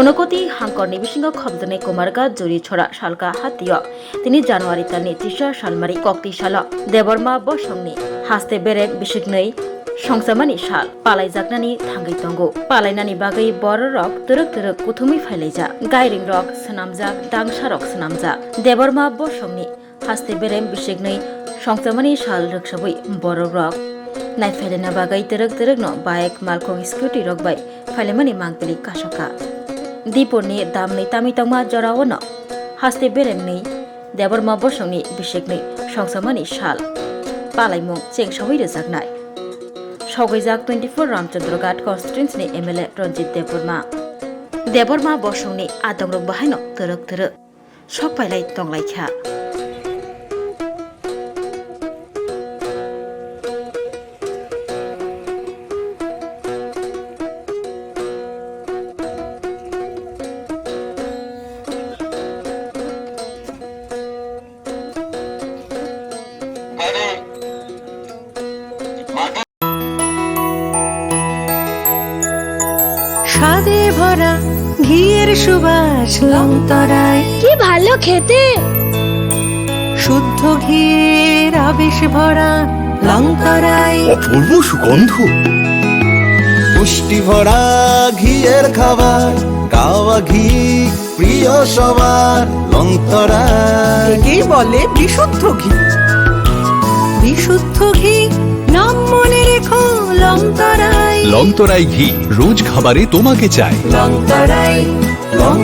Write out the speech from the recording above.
অনুকতি হাংকরনি বিসিঙ্গ খবজনে কুমারগা জুরি ছড়া সালকা হাতিয় তিনি জানুয়ারি তালনি ৩০ সালমারি কক্তি সাল দেবর্মা বসংনি হাস্তে বেরেক বিশিকनै সংসাमानि साल पालायजागनानि थांगै दंगौ पालायनानि बागै बर' रक तुरुक तुरुक कुथुमै फायलायजा गायरिं रक सनामजाक दांसा रक सनामजा देबरमा बसंनि हास्ते बेरेम बिसिगनै संसामानि साल रक्सबै बर' रक नायफायलायना बागै तुरुक तुरुक न बाइक मालखौ स्कुटी रक बाय फायलायमानि मांगबेलि कासका दीपरनि दामनै तामितंमा जरावनो हास्ते बेरेमनै देबरमा बसंनि बिसिगनै संसामानि साल पालायमुं चेंसावै रोजागनाय सौगैजाक 24 रामचंद्रघाट कन्स्टिट्युएन्सिनि एमएलए रंजित देबरमा बसंनि आदंरक बाहायनो तुरुक तुरुक सकपायलाय दंलायखा স্বাদে ভরা ঘিয়ের সুবাস লংতরায় কি ভালো খেতে শুদ্ধ ঘিয়ের আবেশ ভরা লংতরায় অপূর্ব সুগন্ধ পুষ্টি ভরা ঘিয়ের খাবার কাওয়া ঘি প্রিয় সবার লংতরায় একেই বলে বিশুদ্ধ ঘি বিশুদ্ধ ঘি নাম মনে রেখো লংতরায় লংতরাই ঘি রোজ খাবারে তোমাকে চাই লংতরাই লং